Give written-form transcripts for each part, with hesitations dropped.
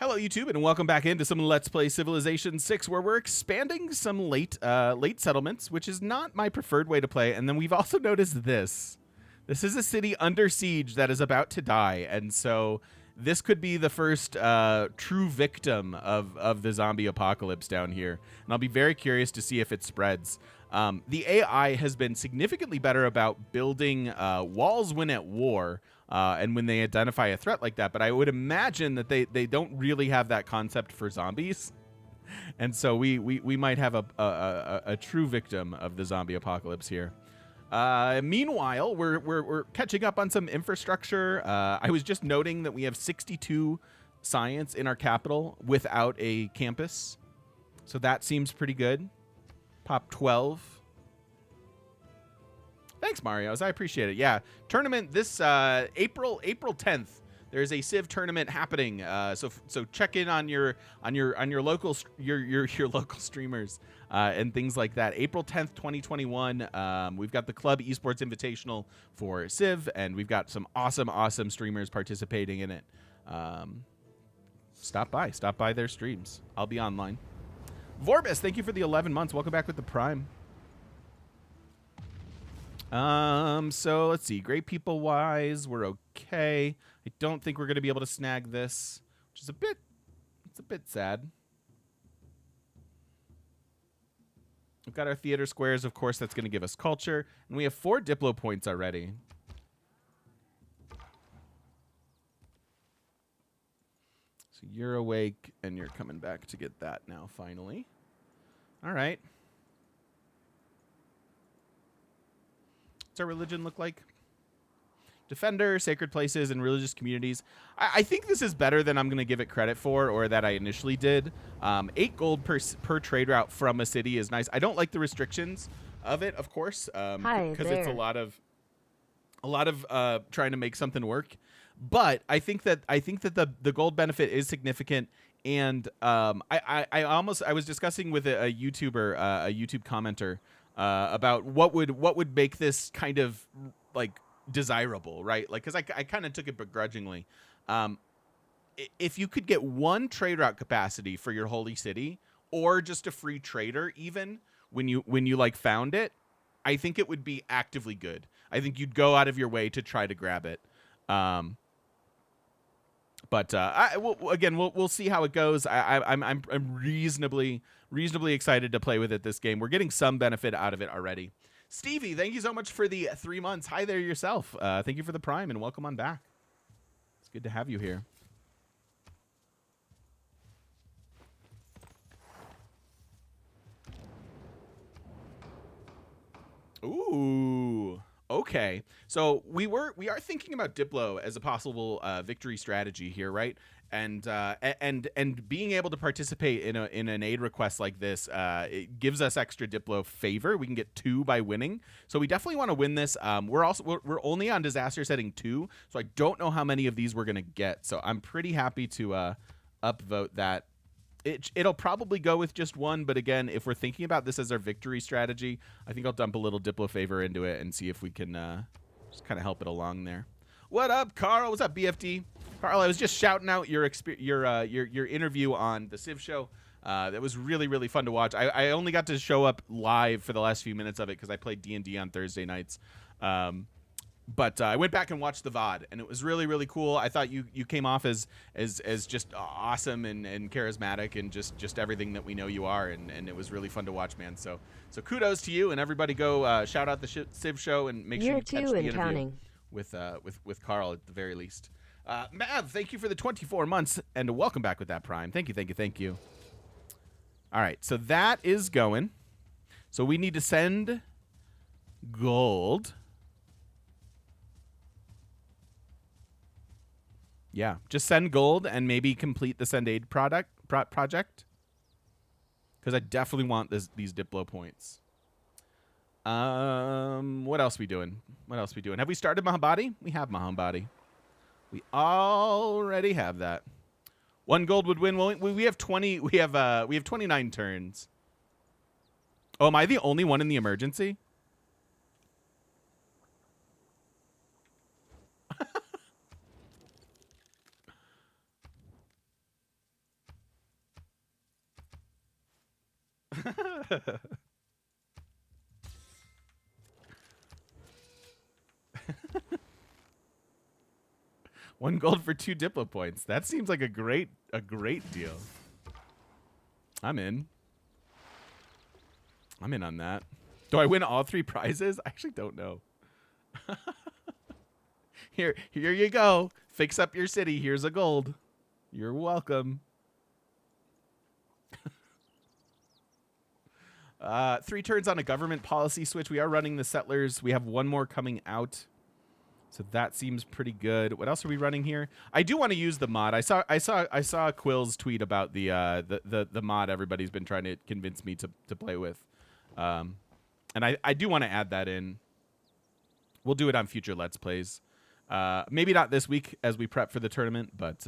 Hello, YouTube, and welcome back into some Let's Play Civilization 6, where we're expanding some late settlements, which is not my preferred way to play. And then we've also noticed this. This is a city under siege that is about to die, and so this could be the first true victim of the zombie apocalypse down here. And I'll be very curious to see if it spreads. The AI has been significantly better about building walls when at war, and when they identify a threat like that, but I would imagine that they don't really have that concept for zombies, and so we might have a true victim of the zombie apocalypse here. Meanwhile, we're catching up on some infrastructure. I was just noting that we have 62 science in our capital without a campus, so that seems pretty good. Pop 12. Thanks, Marios. I appreciate it. Yeah, tournament this April 10th. There's a Civ tournament happening. So check in on your local local streamers and things like that. April 10th, 2021. We've got the Club Esports Invitational for Civ, and we've got some awesome streamers participating in it. Stop by their streams. I'll be online. Vorbis, thank you for the 11 months. Welcome back with the Prime. So let's see. Great people wise, we're okay. I don't think we're going to be able to snag this, which is a bit sad. We've got our theater squares, of course. That's going to give us culture, and we have 4 Diplo points already. So you're awake, and you're coming back to get that now, finally. All right. What's our religion look like? Defender, sacred places, and religious communities. I think this is better than I'm going to give it credit for, or that I initially did. 8 gold per trade route from a city is nice. I don't like the restrictions of it, of course, because it's a lot of trying to make something work. But I think that the gold benefit is significant. And I was discussing with a YouTuber, a YouTube commenter, about what would make this kind of like desirable, right? Like, because I kind of took it begrudgingly. If you could get 1 trade route capacity for your holy city, or just a free trader, even when you like found it, I think it would be actively good. I think you'd go out of your way to try to grab it. But we'll see how it goes. I'm reasonably excited to play with it this game. We're getting some benefit out of it already. Stevie, thank you so much for the 3 months. Hi there yourself. Thank you for the Prime, and welcome on back. It's good to have you here. Ooh. Okay, so we are thinking about Diplo as a possible victory strategy here, right? And being able to participate in an aid request like this, it gives us extra Diplo favor. We can get 2 by winning, so we definitely want to win this. We're only on disaster setting 2, so I don't know how many of these we're gonna get. So I'm pretty happy to upvote that. It'll probably go with just 1, but again, if we're thinking about this as our victory strategy, I think I'll dump a little Diplo favor into it and see if we can just kind of help it along there. What up, Carl? What's up, BFD? Carl, I was just shouting out your interview on the Civ show. That was really fun to watch. I only got to show up live for the last few minutes of it because I played D&D on Thursday nights. But I went back and watched the VOD, and it was really cool. I thought you came off as just awesome and charismatic and just everything that we know you are, and it was really fun to watch, man. So kudos to you, and everybody go shout out the Civ show and make sure you catch the interview with Carl at the very least. Mav, thank you for the 24 months, and welcome back with that Prime. Thank you. All right, so that is going. So we need to send gold. Yeah, just send gold and maybe complete the send aid project. Because I definitely want these Diplo points. What else we doing? Have we started Mahabadi? We have Mahabadi. We already have that. 1 gold would win. We have 20. We have 29 turns. Oh, am I the only one in the emergency? One gold for 2 Diplo points. That seems like a great deal. I'm in. I'm in on that. Do I win all 3 prizes? I actually don't know. Here you go. Fix up your city. Here's a gold. You're welcome. 3 turns on a government policy switch. We are running the settlers. We have 1 more coming out. So that seems pretty good. What else are we running here? I do want to use the mod. I saw Quill's tweet about the mod everybody's been trying to convince me to play with. And I do want to add that in. We'll do it on future Let's Plays. Maybe not this week as we prep for the tournament, but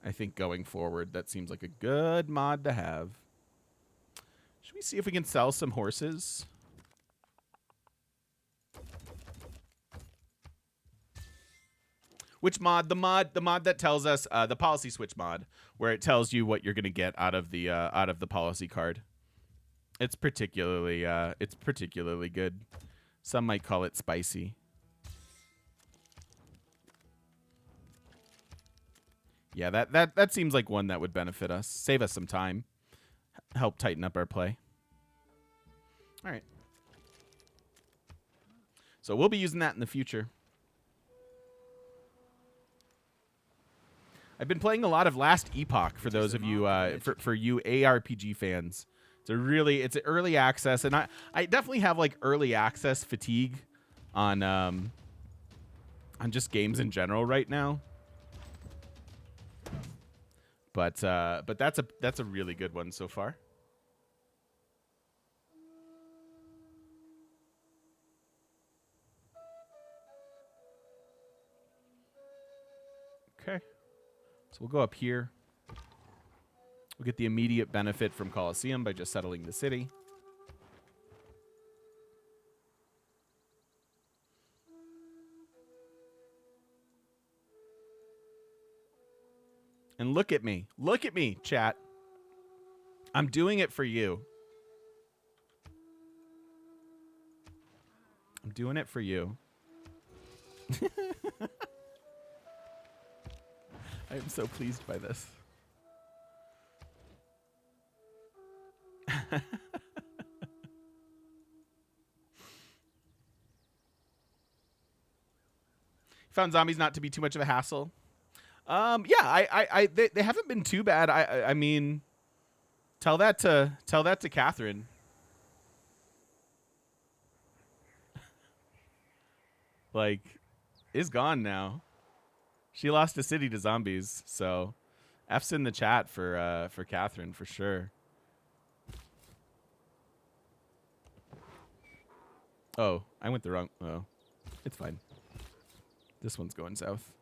I think going forward, that seems like a good mod to have. Should we see if we can sell some horses? Which mod? The mod that tells us the policy switch mod, where it tells you what you're going to get out of the policy card. It's particularly good. Some might call it spicy. Yeah, that seems like one that would benefit us, save us some time, help tighten up our play. All right. So we'll be using that in the future. I've been playing a lot of Last Epoch for those of you for you ARPG fans. It's early access, and I definitely have like early access fatigue on just games in general right now. But that's a really good one so far. Okay. So we'll go up here. We'll get the immediate benefit from Colosseum by just settling the city. And look at me. Look at me, chat. I'm doing it for you. I'm doing it for you. I am so pleased by this. Found zombies not to be too much of a hassle. Yeah, they haven't been too bad. I mean, tell that to Catherine. Like, is gone now. She lost a city to zombies, so F's in the chat for Catherine for sure. Oh, I went the wrong. Oh, it's fine. This one's going south.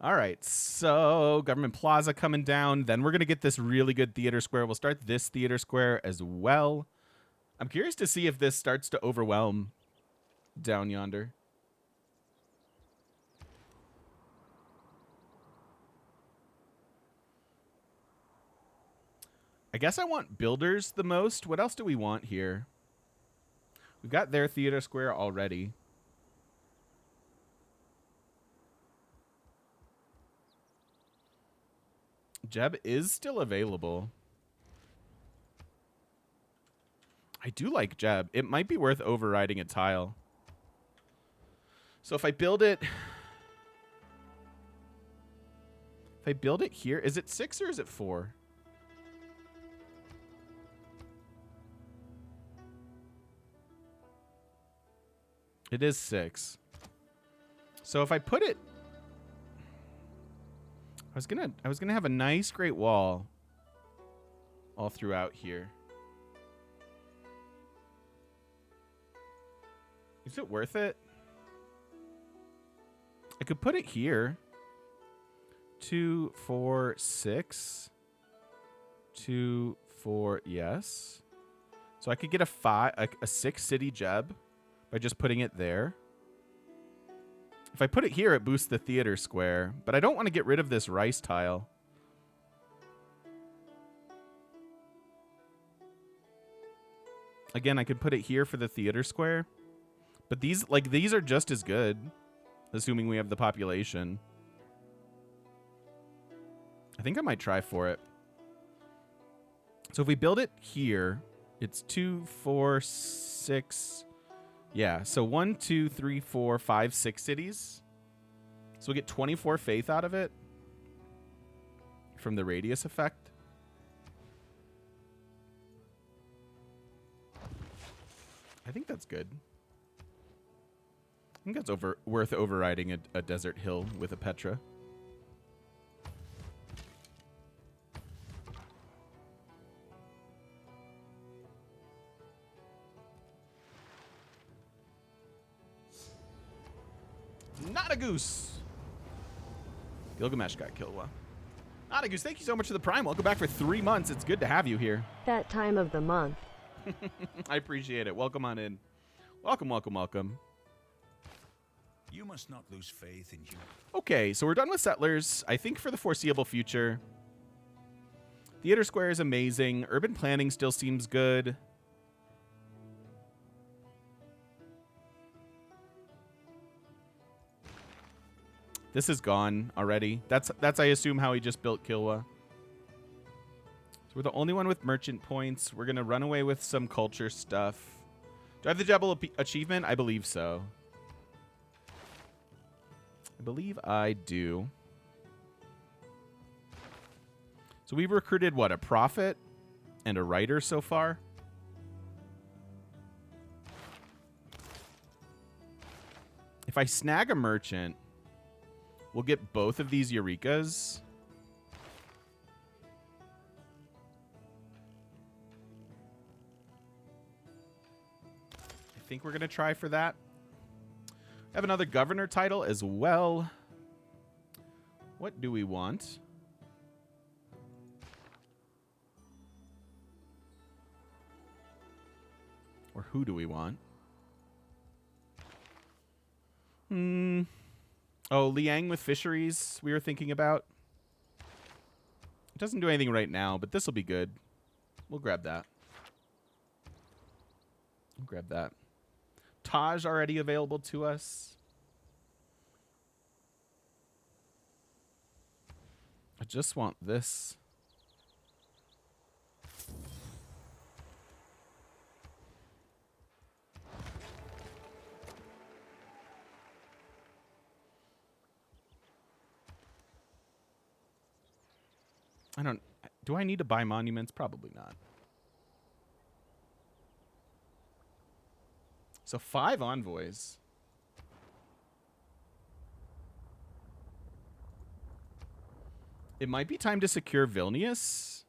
All right, so Government Plaza coming down. Then we're going to get this really good theater square. We'll start this theater square as well. I'm curious to see if this starts to overwhelm down yonder. I guess I want builders the most. What else do we want here? We've got their theater square already. Jeb is still available. I do like Jeb. It might be worth overriding a tile. So if I build it... If I build it here... Is it 6 or is it 4? It is 6. So if I put it... I was gonna have a nice great wall all throughout here. Is it worth it? I could put it here. 2, 4, 6. 2, 4, yes. So I could get a 6 city Jeb by just putting it there. If I put it here, it boosts the theater square, but I don't want to get rid of this rice tile. Again, I could put it here for the theater square. But these are just as good, assuming we have the population. I think I might try for it. So if we build it here, it's 2, 4, 6. Yeah, so 1, 2, 3, 4, 5, 6 cities. So we get 24 faith out of it from the radius effect. I think that's good. I think that's worth overriding a desert hill with a Petra. Not a goose. Gilgamesh got Kilwa. Not a goose. Thank you so much for the Prime. Welcome back for 3 months. It's good to have you here. That time of the month. I appreciate it. Welcome on in. Welcome, welcome, welcome. You must not lose faith in you. Okay, so we're done with settlers. I think for the foreseeable future. Theater Square is amazing. Urban planning still seems good. This is gone already. That's I assume how he just built Kilwa. So we're the only one with merchant points. We're gonna run away with some culture stuff. Do I have the double achievement? I believe so. I believe I do. So we've recruited what, a prophet and a writer so far? If I snag a merchant, we'll get both of these Eurekas. I think we're going to try for that. I have another governor title as well. What do we want? Or who do we want? Oh, Liang with fisheries we were thinking about. It doesn't do anything right now, but this will be good. We'll grab that. We'll grab that. Taj already available to us. I just want this. Do I need to buy monuments? Probably not. So 5 envoys. It might be time to secure Vilnius.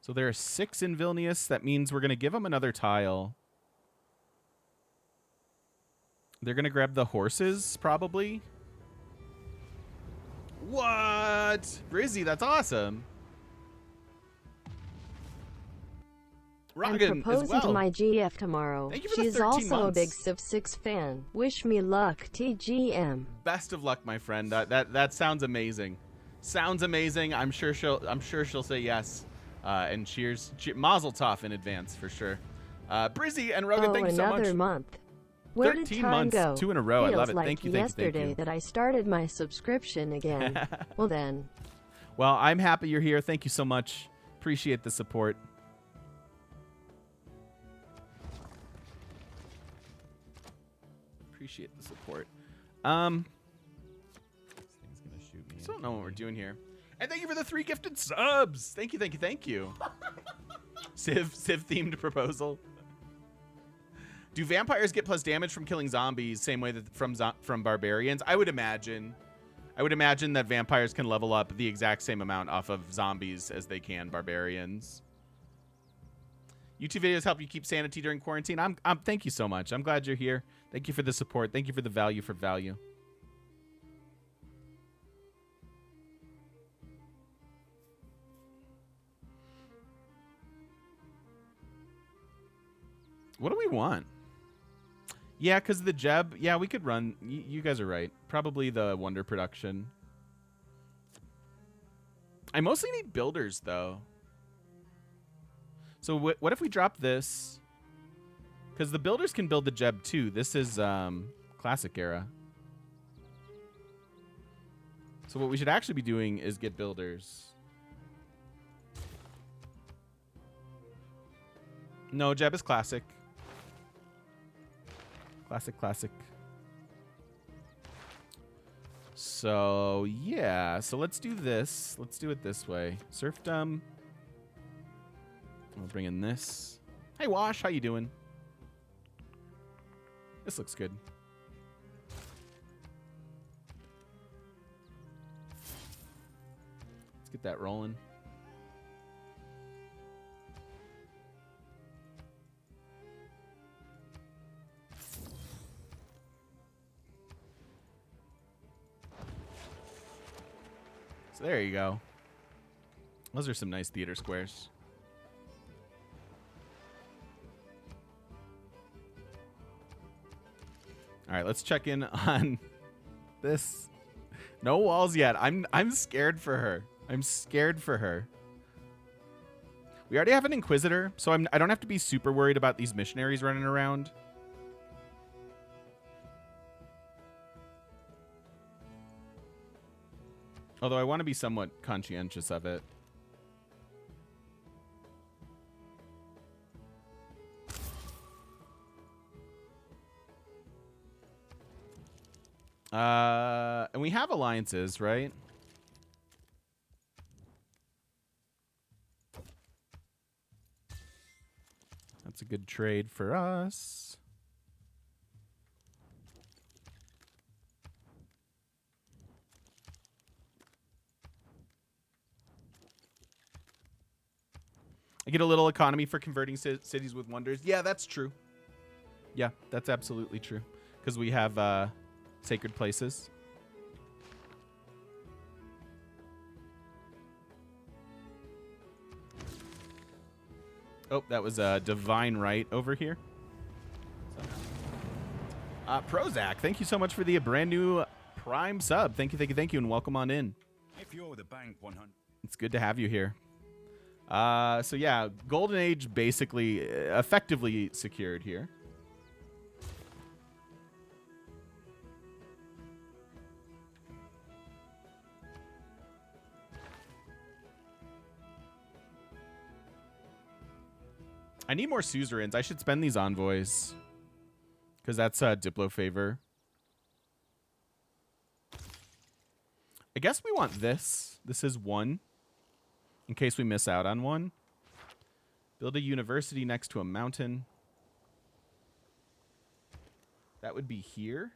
So there are 6 in Vilnius. That means we're going to give them another tile. They're going to grab the horses, probably. What? Brizzy, that's awesome. I'm Roggen proposing as well. to my GF tomorrow. Thank you for the She's 13 also months. a big Civ 6 fan. Wish me luck, TGM. Best of luck, my friend. That sounds amazing. Sounds amazing. I'm sure she'll say yes. And cheers, Mazel Tov in advance for sure. Brizzy and Rogan, thank you so much. Another month. Where did 13 time months, go? 2 in a row. I Feels love it. like Thank you. yesterday that I started my subscription again. Well then. Well, I'm happy you're here. Thank you so much. Appreciate the support. Appreciate the support. This thing's gonna shoot me. I don't know what we're doing here. And thank you for the 3 gifted subs. Thank you, thank you, thank you. Civ themed proposal. Do vampires get plus damage from killing zombies same way that from barbarians? I would imagine. I would imagine that vampires can level up the exact same amount off of zombies as they can barbarians. YouTube videos help you keep sanity during quarantine. Thank you so much. I'm glad you're here. Thank you for the support. Thank you for the value for value. What do we want? Yeah, because the Jeb. Yeah, we could run. You guys are right. Probably the Wonder production. I mostly need builders, though. So what if we drop this? Because the builders can build the Jeb, too. This is classic era. So what we should actually be doing is get builders. No, Jeb is classic. Classic. So, yeah. So let's do this. Let's do it this way. Serfdom. We'll bring in this. Hey, Wash. How you doing? This looks good. Let's get that rolling. So there you go. Those are some nice theater squares. All right, let's check in on this. No walls yet. I'm scared for her. I'm scared for her. We already have an Inquisitor, so I don't have to be super worried about these missionaries running around. Although I want to be somewhat conscientious of it. And we have alliances, right? That's a good trade for us. I get a little economy for converting cities with wonders. Yeah, that's true. Yeah, that's absolutely true. Because we have sacred places. Oh, that was a divine right over here. So. Prozac, thank you so much for the brand new Prime sub. Thank you, and welcome on in. If you're the bank 100. It's good to have you here. So yeah, Golden Age basically effectively secured here. I need more suzerains. I should spend these envoys. Because that's a Diplo favor. I guess we want this. This is 1. In case we miss out on one. Build a university next to a mountain. That would be here.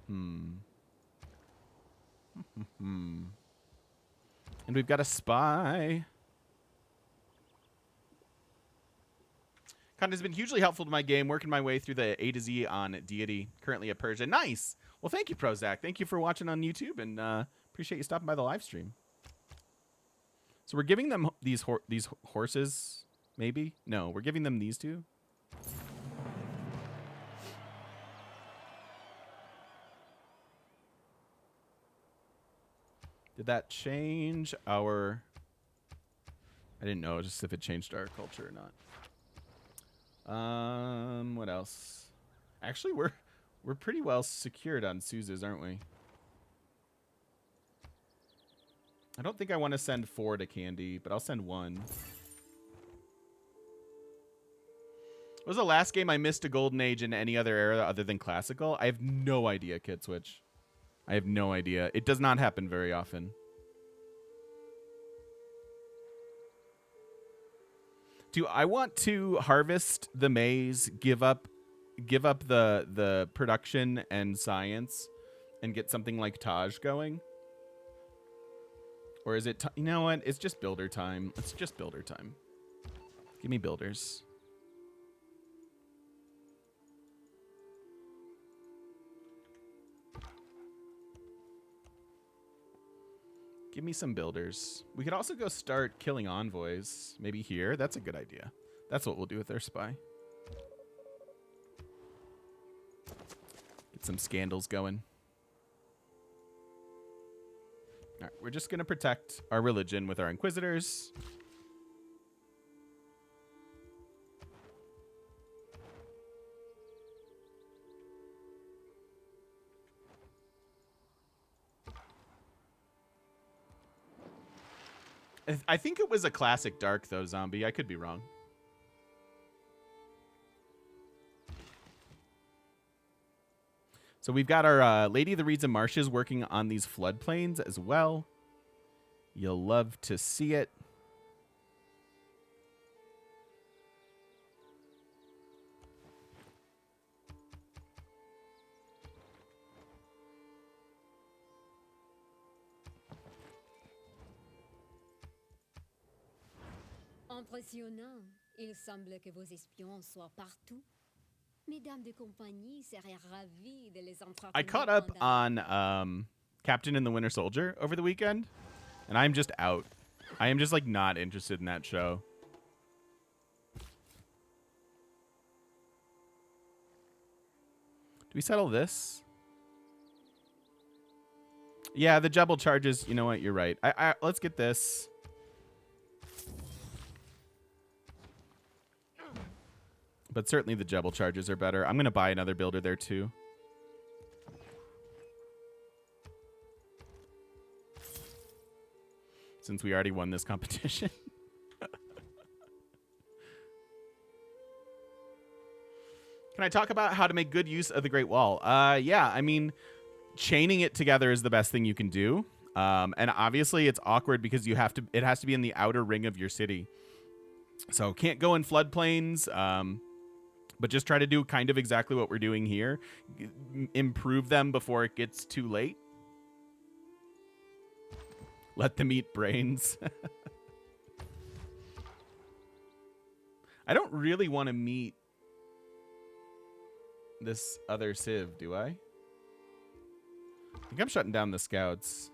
And we've got a spy. Content has been hugely helpful to my game, working my way through the A to Z on Deity, currently at Persia. Nice! Well, thank you, Prozac. Thank you for watching on YouTube, and appreciate you stopping by the live stream. So we're giving them these horses, maybe? No, we're giving them these two. Did that change our... I didn't know just if it changed our culture or not. What else? Actually, we're pretty well secured on Suzes, aren't we? I don't think I want to send 4 to Candy, but I'll send 1. What was the last game I missed a Golden Age in any other era other than Classical? I have no idea, Kid Switch. I have no idea. It does not happen very often. Do I want to harvest the maize, give up the production and science, and get something like Taj going? Or is it... you know what? It's just builder time. It's just builder time. Give me builders. Give me some builders. We could also go start killing envoys. Maybe here. That's a good idea. That's what we'll do with their spy. Get some scandals going. All right, we're just going to protect our religion with our inquisitors. I think it was a classic dark, though, zombie. I could be wrong. So we've got our Lady of the Reeds and Marshes working on these floodplains as well. You'll love to see it. Impressionnant. Il semble que vos espions soient partout. Mesdames de compagnie seraient ravies de les entretenir. I caught up on Captain and the Winter Soldier over the weekend, and I'm just out. I am just like not interested in that show. Do we settle this? Yeah, the Jebel charges. You know what? You're right. Let's get this. But certainly the Jebel charges are better. I'm going to buy another builder there too. Since we already won this competition. Can I talk about how to make good use of the Great Wall? Yeah, I mean, chaining it together is the best thing you can do. And obviously it's awkward because it has to be in the outer ring of your city. So can't go in floodplains. But just try to do kind of exactly what we're doing here. Improve them before it gets too late. Let them eat brains. I don't really want to meet this other Civ, do I? I think I'm shutting down the scouts.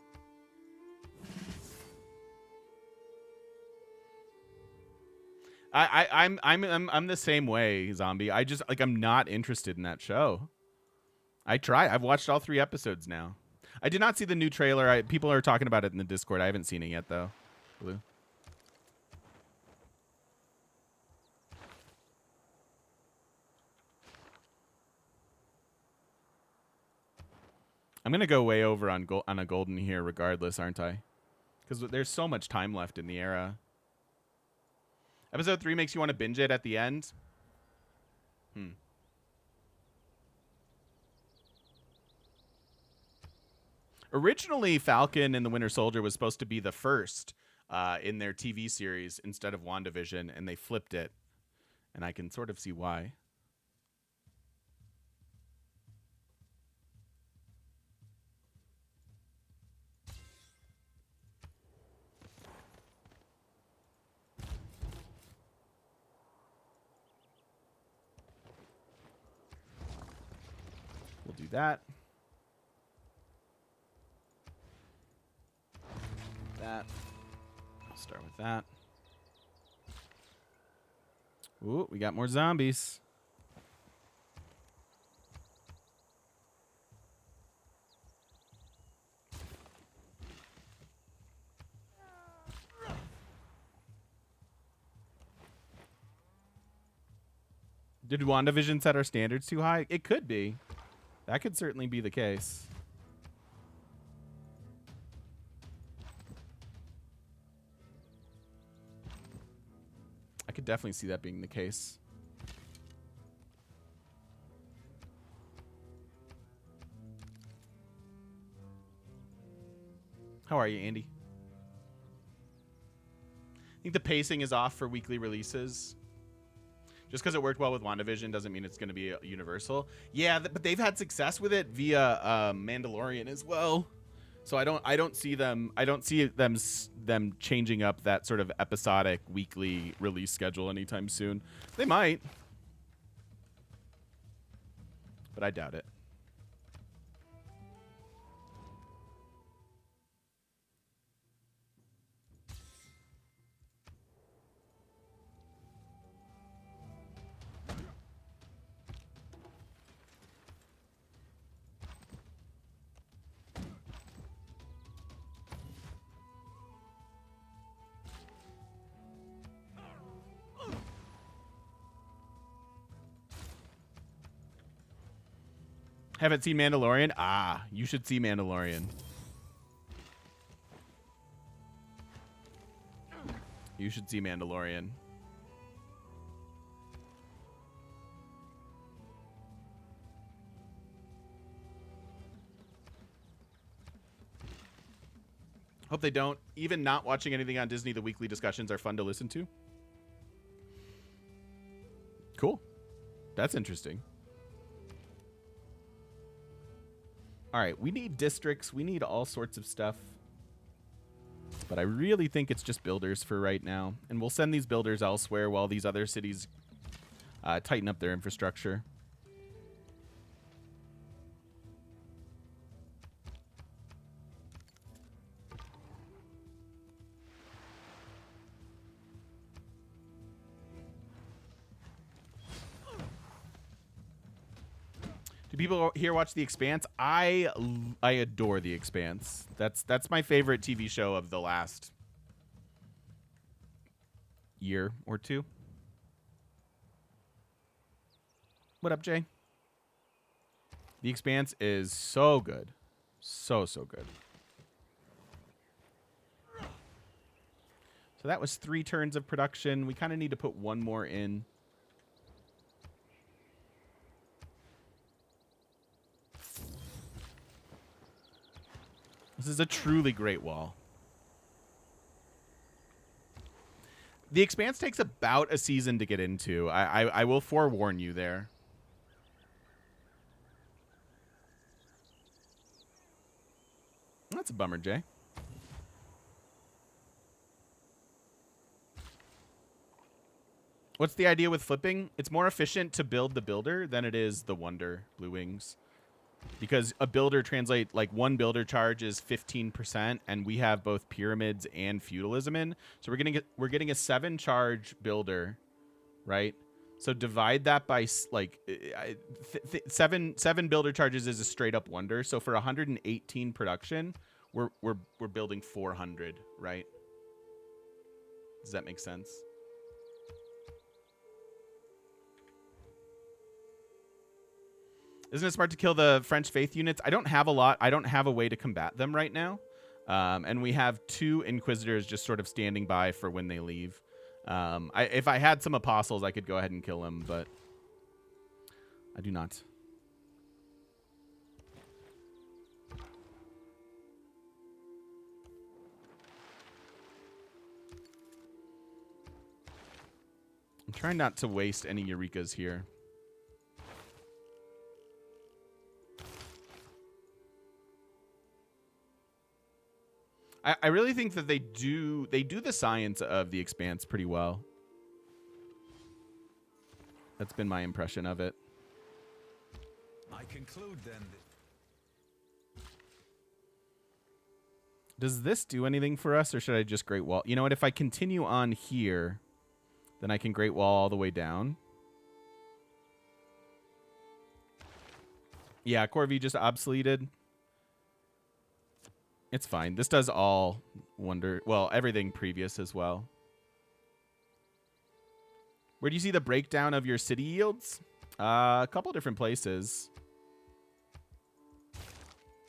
I'm the same way, zombie. I just I'm not interested in that show. I've watched all 3 episodes now. I did not see the new trailer. People are talking about it in the Discord. I haven't seen it yet though. Blue. I'm gonna go way over on a golden here regardless, aren't I? Because there's so much time left in the era. Episode 3 makes you want to binge it at the end. Originally, Falcon and the Winter Soldier was supposed to be the first in their TV series instead of WandaVision, and they flipped it. And I can sort of see why. We'll do that. I'll start with that. Ooh, we got more zombies. Did WandaVision set our standards too high? It could be. That could certainly be the case. I could definitely see that being the case. How are you, Andy? I think the pacing is off for weekly releases. Just because it worked well with WandaVision doesn't mean it's going to be universal. Yeah, but they've had success with it via Mandalorian as well. So I don't see them changing up that sort of episodic weekly release schedule anytime soon. They might, but I doubt it. Haven't seen Mandalorian? Ah, you should see Mandalorian. You should see Mandalorian. Hope they don't. Even not watching anything on Disney, the weekly discussions are fun to listen to. Cool. That's interesting. All right, we need districts. We need all sorts of stuff. But I really think it's just builders for right now. And we'll send these builders elsewhere while these other cities tighten up their infrastructure. Do people here watch The Expanse? I adore The Expanse. That's my favorite TV show of the last year or two. What up, Jay? The Expanse is so good. So good. So that was 3 turns of production. We kind of need to put one more in. This is a truly great wall. The Expanse takes about a season to get into. I will forewarn you there. That's a bummer, Jay. What's the idea with flipping? It's more efficient to build the builder than it is the wonder, Blue Wings. Because a builder like one builder charge is 15%, and we have both pyramids and feudalism in. So we're getting a 7 charge builder, right? So divide that by like 7 builder charges is a straight up wonder. So for 118 production, we're building 400, right? Does that make sense? Isn't it smart to kill the French faith units? I don't have a lot. I don't have a way to combat them right now. And we have 2 Inquisitors just sort of standing by for when they leave. If I had some Apostles, I could go ahead and kill them, but I do not. I'm trying not to waste any Eurekas here. I really think that they do the science of the Expanse pretty well. That's been my impression of it. I conclude then that Does this do anything for us, or should I just Great Wall? You know what? If I continue on here, then I can Great Wall all the way down. Yeah, Corvi just obsoleted. It's fine. This does all wonder. Well, everything previous as well. Where do you see the breakdown of your city yields? A couple different places.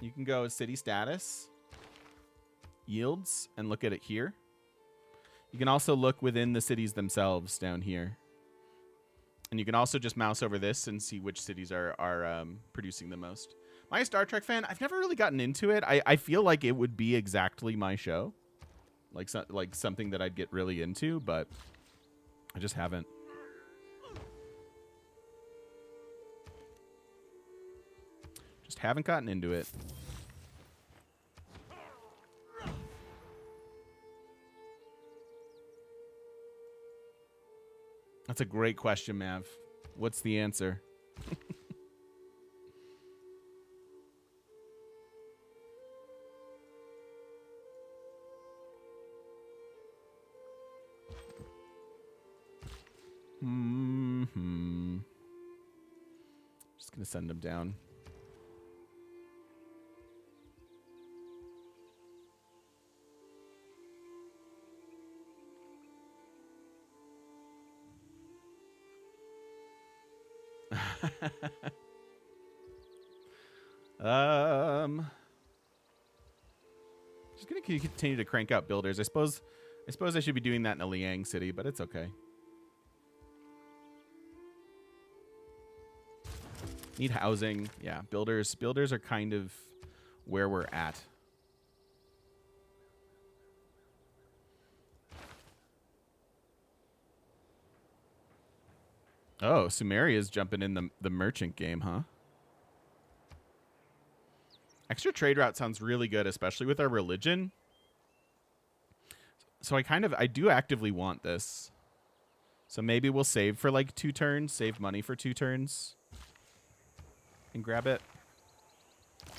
You can go city status, yields, and look at it here. You can also look within the cities themselves down here. And you can also just mouse over this and see which cities are producing the most. Am I a Star Trek fan? I've never really gotten into it. I feel like it would be exactly my show. Like something that I'd get really into, but I just haven't. Just haven't gotten into it. That's a great question, Mav. What's the answer? Just gonna send them down. Just gonna continue to crank out builders. I suppose I should be doing that in a Liang city, but it's okay. Need housing. Yeah, builders are kind of where we're at. Oh, Sumeria's jumping in the merchant game, huh? Extra trade route sounds really good, especially with our religion. So I do actively want this. So maybe we'll save for like 2 turns, save money for 2 turns. And grab it.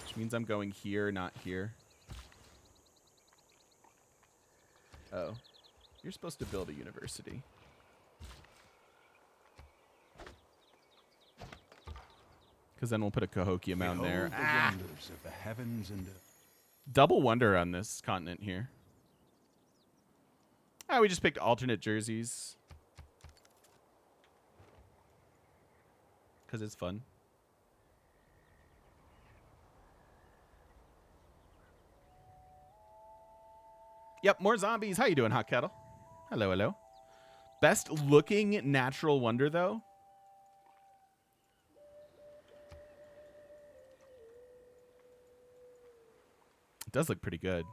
Which means I'm going here, not here. Oh. You're supposed to build a university. Because then we'll put a Cahokia mound there. The wonders of the heavens and Double wonder on this continent here. Ah, we just picked alternate jerseys. Because it's fun. Yep, more zombies. How you doing, Hot Kettle? Hello, hello. Best looking natural wonder, though. It does look pretty good.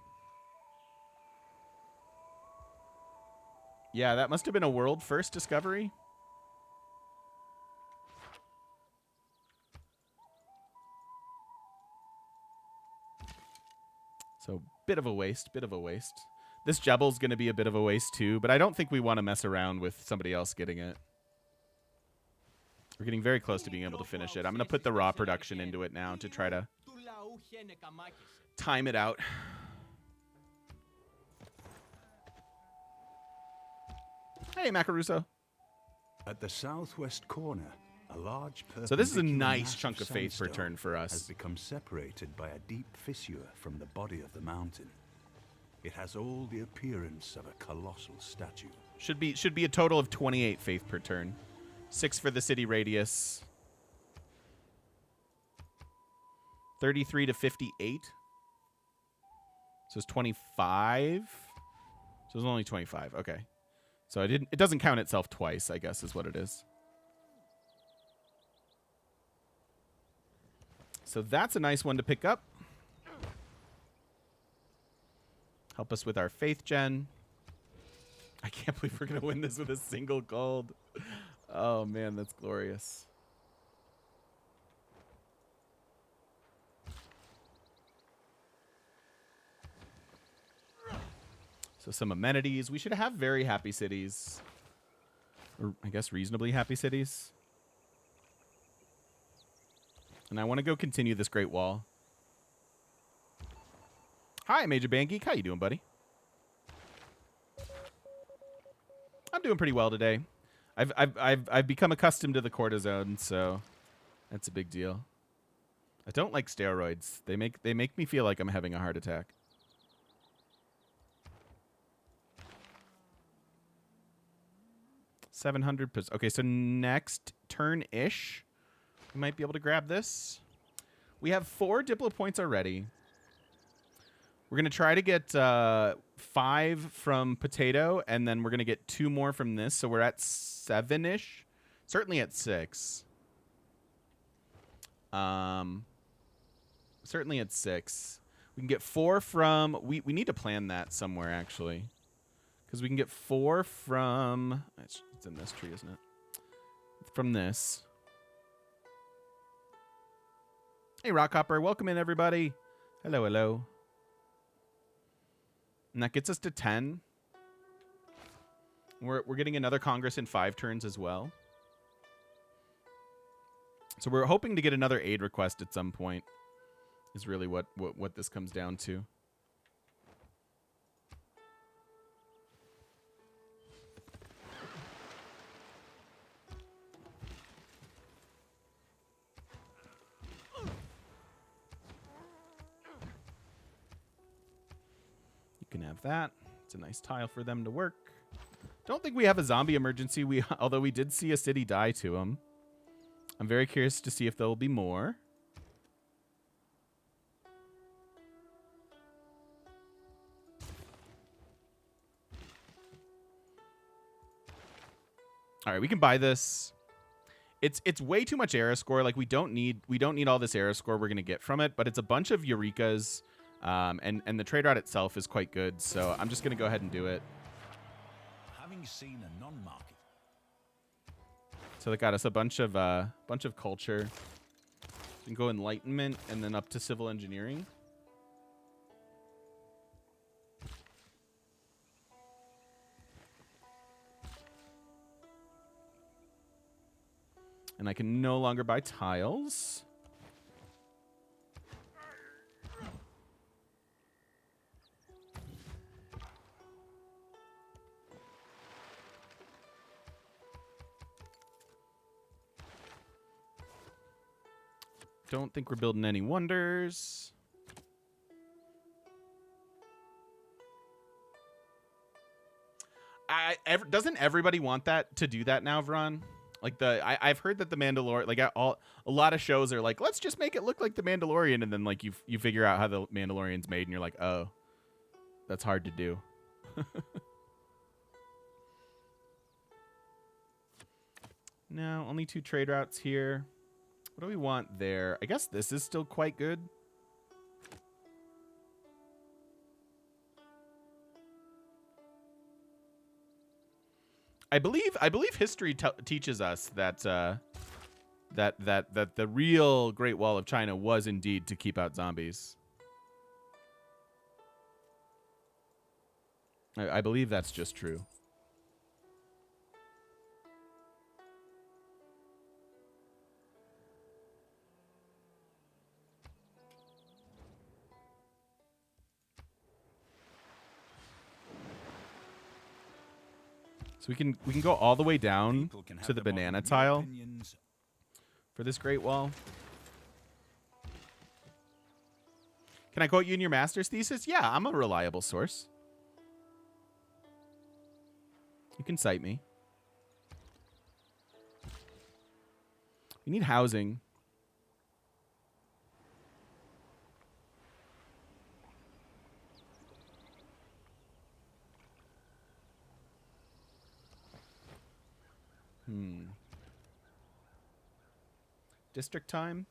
Yeah, that must have been a world first discovery. So, bit of a waste, bit of a waste. This Jebel's going to be a bit of a waste too, but I don't think we want to mess around with somebody else getting it. We're getting very close to being able to finish it. I'm going to put the raw production into it now to try to time it out. Hey, Macaruso. at the southwest corner, a large So this is a perpendicular nice mass chunk of faith per sandstone turn for us. has become separated by a deep fissure from the body of the mountain. It has all the appearance of a colossal statue. Should be a total of 28 faith per turn. 6 for the city radius. 33 to 58. So it's 25. So it's only 25. Okay. So it doesn't count itself twice, I guess is what it is. So that's a nice one to pick up. Help us with our faith gen. I can't believe we're going to win this with a single gold. Oh, man, that's glorious. So some amenities. We should have very happy cities. Or I guess reasonably happy cities. And I want to go continue this Great Wall. Hi, Major Band Geek. How you doing, buddy? I'm doing pretty well today. I've become accustomed to the cortisone, so that's a big deal. I don't like steroids. They make me feel like I'm having a heart attack. $700. Okay, so next turn-ish, we might be able to grab this. We have 4 Diplo points already. We're going to try to get 5 from Potato, and then we're going to get 2 more from this. So we're at 7-ish. Certainly at 6. Certainly at 6. We can get 4 from... We need to plan that somewhere, actually. Because we can get 4 from... It's in this tree, isn't it? From this. Hey, Rockhopper. Welcome in, everybody. Hello, hello. And that gets us to 10. We're getting another Congress in 5 turns as well. So we're hoping to get another aid request at some point. Is really what this comes down to. You can have that. It's a nice tile for them to work. Don't think we have a zombie emergency. Although we did see a city die to them. I'm very curious to see if there will be more. All right, we can buy this. It's way too much era score. Like we don't need all this era score we're gonna get from it, but it's a bunch of Eurekas, and the trade route itself is quite good. So I'm just gonna go ahead and do it. Having seen a non-market. So they got us a bunch of culture. We can go enlightenment and then up to civil engineering. And I can no longer buy tiles. Don't think we're building any wonders. Doesn't everybody want that to do that now, Vron? Like I've heard that the Mandalorian, like a lot of shows are like, let's just make it look like the Mandalorian, and then like you figure out how the Mandalorian's made, and you're like, oh, that's hard to do. No, only 2 trade routes here. What do we want there? I guess this is still quite good. I believe history teaches us that that the real Great Wall of China was indeed to keep out zombies. I believe that's just true. So we can go all the way down to the banana tile for this Great Wall. Can I quote you in your master's thesis? Yeah, I'm a reliable source. You can cite me. We need housing. District time?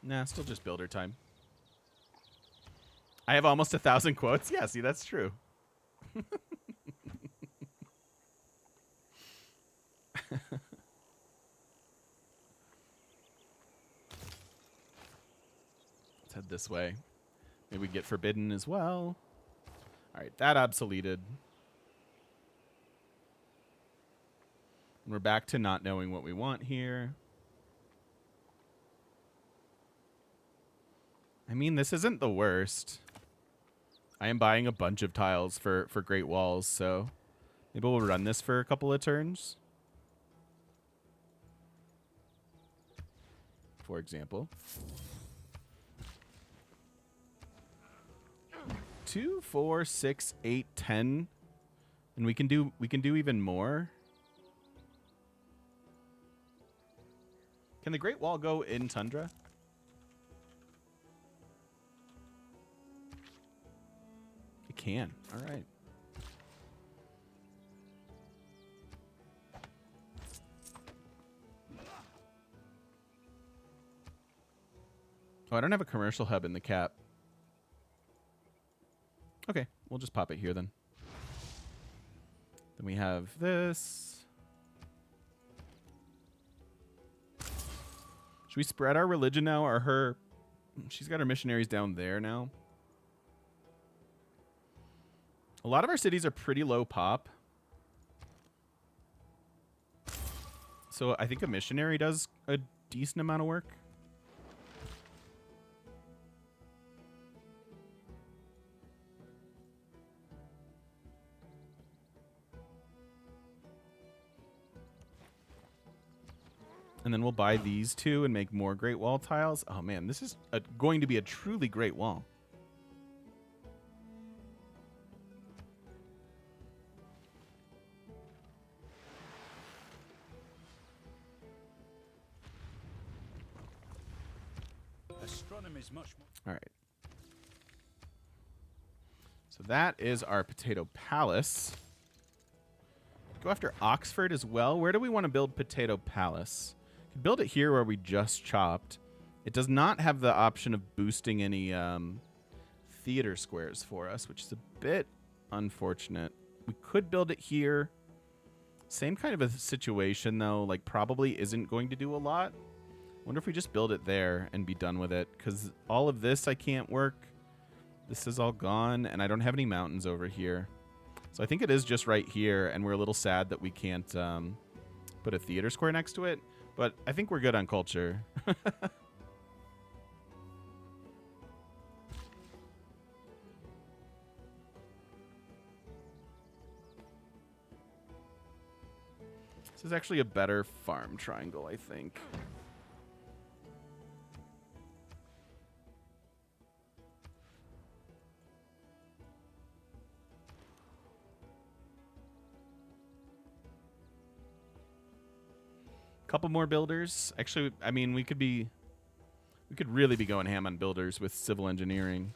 Nah, still just builder time. I have almost 1,000 quotes. Yeah, see, that's true. Let's head this way. Maybe we get forbidden as well. All right, that obsoleted. And we're back to not knowing what we want here. I mean, this isn't the worst. I am buying a bunch of tiles for Great Walls, so maybe we'll run this for a couple of turns. For example. 2, 4, 6, 8, 10. And we can do even more. Can the Great Wall go in Tundra? It can. All right. Oh, I don't have a commercial hub in the cap. Okay, we'll just pop it here then. Then we have this. Should we spread our religion now, or her? She's got her missionaries down there now. A lot of our cities are pretty low pop. So I think a missionary does a decent amount of work. And then we'll buy these 2 and make more Great Wall tiles. Oh man, this is going to be a truly great wall. Astronomy is much more. All right. So that is our Potato Palace. Go after Oxford as well. Where do we want to build Potato Palace? We could build it here where we just chopped. It does not have the option of boosting any theater squares for us, which is a bit unfortunate. We could build it here. Same kind of a situation, though. Like, probably isn't going to do a lot. Wonder if we just build it there and be done with it. Because all of this I can't work. This is all gone, and I don't have any mountains over here. So I think it is just right here, and we're a little sad that we can't put a theater square next to it. But I think we're good on culture. This is actually a better farm triangle, I think. Couple more builders. Actually, I mean, we could really be going ham on builders with civil engineering.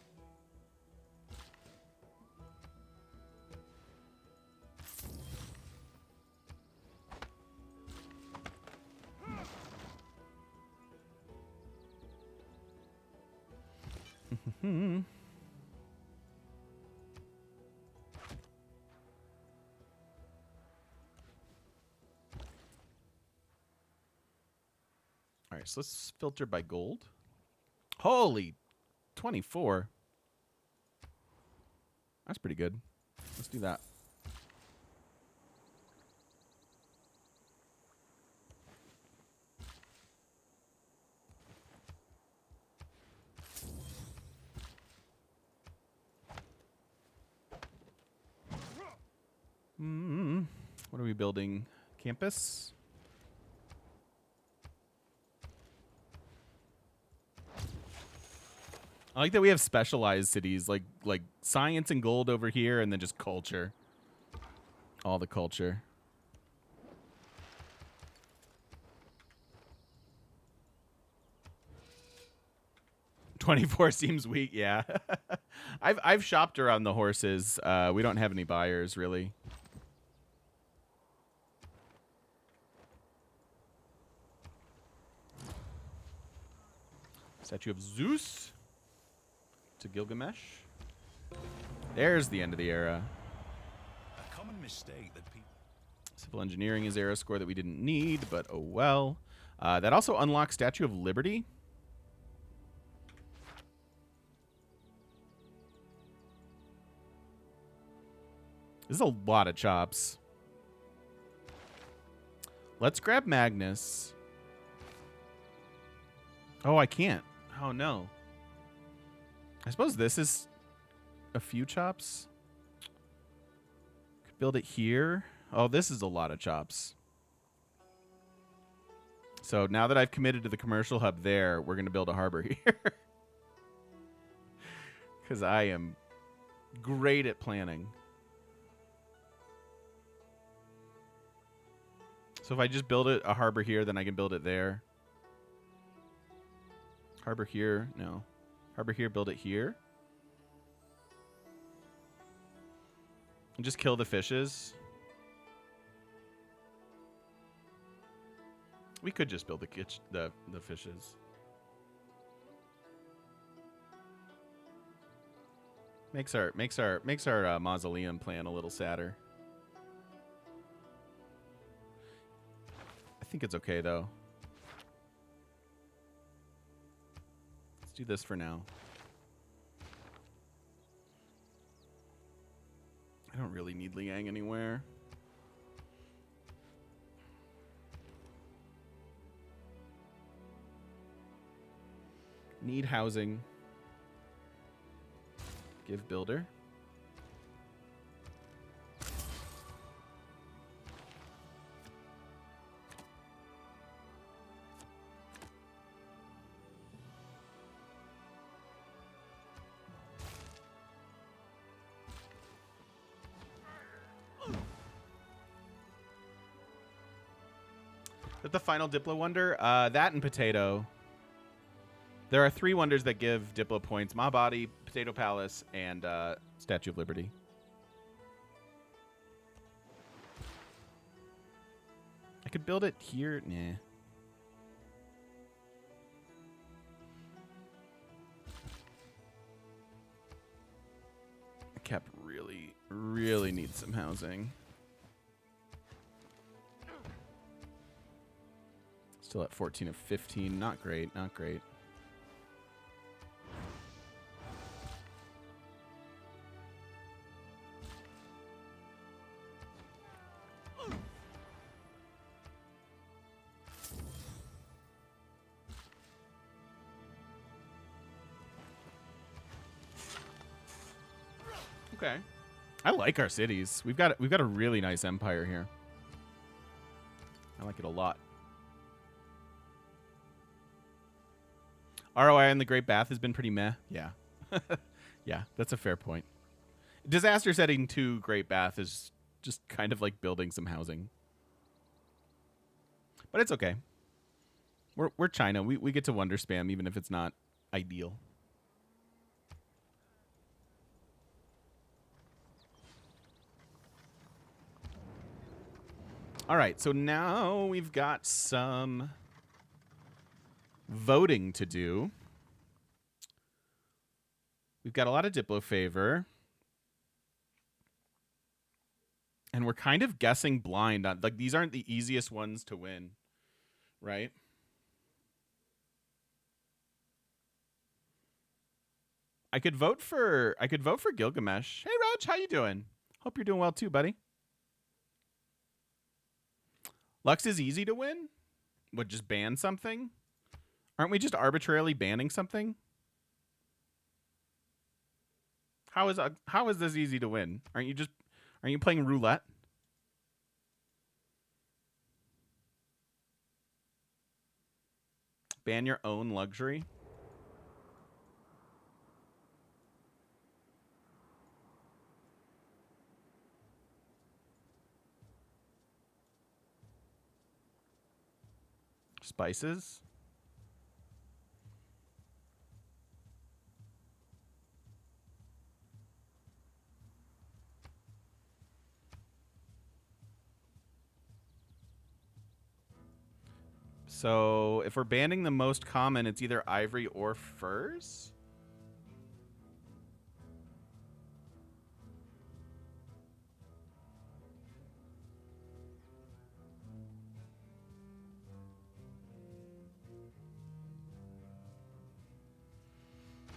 All right, so let's filter by gold. Holy 24. That's pretty good. Let's do that. What are we building? Campus? I like that we have specialized cities like science and gold over here, and then just culture. All the culture. $24 seems weak, yeah. I've shopped around the horses. We don't have any buyers really. Statue of Zeus to Gilgamesh. There's the end of the era. A common mistake that people... Civil engineering is era score that we didn't need, but oh well. That also unlocks Statue of Liberty. This is a lot of chops. Let's grab Magnus. Oh, I can't. Oh, no. I suppose this is a few chops. Could build it here. Oh, this is a lot of chops. So now that I've committed to the commercial hub there, we're going to build a harbor here. Because I am great at planning. So if I just build a harbor here, then I can build it there. Harbor here, no. Harbor here, build it here. And just kill the fishes. We could just build the fishes. Makes our mausoleum plan a little sadder. I think it's okay though. Let's do this for now. I don't really need Liang anywhere. Need housing. Give builder. Is that the final Diplo wonder? That and potato. There are 3 wonders that give Diplo points: Ma Body, Potato Palace, and Statue of Liberty. I could build it here. Nah. Cap really needs some housing. Still at 14 of 15. Not great, not great. Okay. I like our cities. We've got a really nice empire here. I like it a lot. ROI in the Great Bath has been pretty meh. Yeah. Yeah, that's a fair point. Disaster setting 2 Great Bath is just kind of like building some housing. But it's okay. We're China. We get to wonder spam even if it's not ideal. All right, so now we've got some voting to do. We've got a lot of Diplo favor. And we're kind of guessing blind on, like, these aren't the easiest ones to win, right? I could vote for Gilgamesh. Hey Raj, how you doing? Hope you're doing well too, buddy. Lux is easy to win? Would just ban something? Aren't we just arbitrarily banning something? How is this easy to win? Aren't you playing roulette? Ban your own luxury? Spices? So if we're banning the most common, it's either ivory or furs?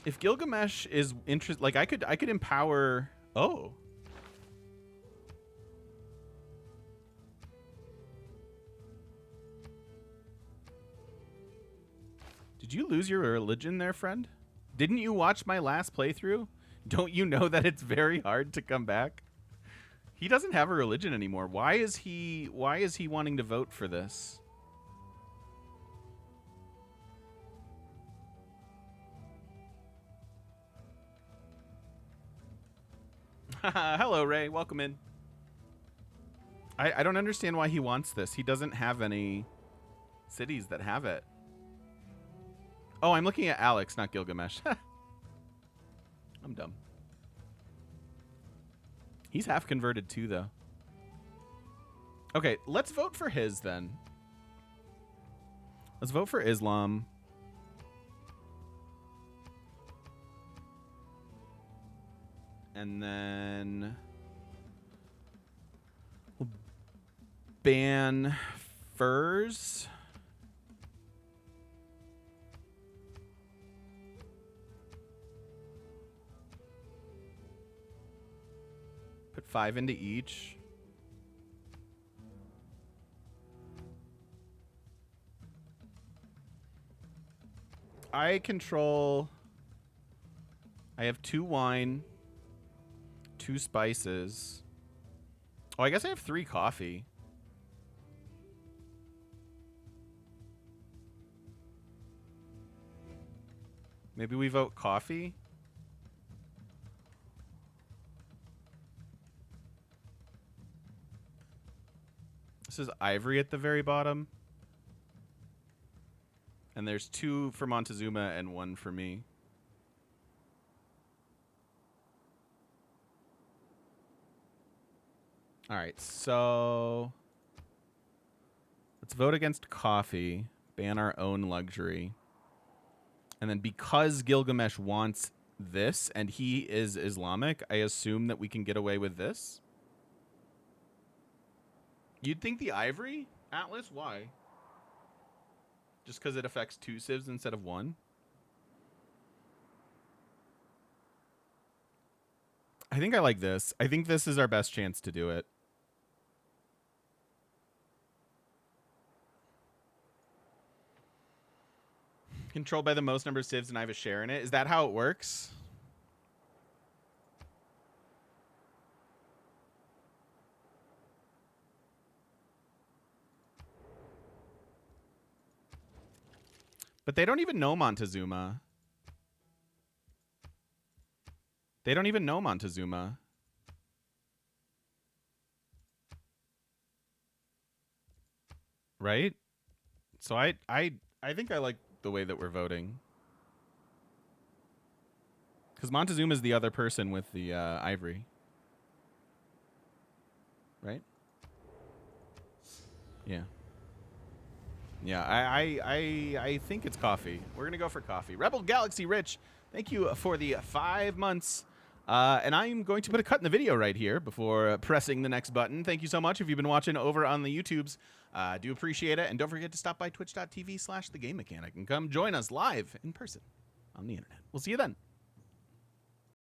If Gilgamesh is interested, like I could empower. Oh. Did you lose your religion there, friend? Didn't you watch my last playthrough? Don't you know that it's very hard to come back? He doesn't have a religion anymore. Why is he wanting to vote for this? Hello, Ray. Welcome in. I don't understand why he wants this. He doesn't have any cities that have it. Oh, I'm looking at Alex, not Gilgamesh. I'm dumb. He's half converted too, though. Okay, let's vote for his then. Let's vote for Islam. And then we'll ban furs. Put 5 into each. I control. I have 2 wine, 2 spices. Oh, I guess I have 3 coffee. Maybe we vote coffee. This is ivory at the very bottom. And there's 2 for Montezuma and 1 for me. All right, so let's vote against coffee, ban our own luxury. And then because Gilgamesh wants this and he is Islamic, I assume that we can get away with this. You'd think the ivory, Atlas? Why? Just because it affects 2 civs instead of 1? I think I like this. I think this is our best chance to do it. Controlled by the most number of civs and I have a share in it. Is that how it works? But they don't even know Montezuma. They don't even know Montezuma. Right? So I think I like the way that we're voting. Because Montezuma is the other person with the ivory. Right? Yeah. Yeah, I think it's coffee. We're going to go for coffee. Rebel Galaxy Rich, thank you for the 5 months. And I'm going to put a cut in the video right here before pressing the next button. Thank you so much if you've been watching over on the YouTubes. Do appreciate it. And don't forget to stop by twitch.tv/thegamemechanic and come join us live in person on the internet. We'll see you then.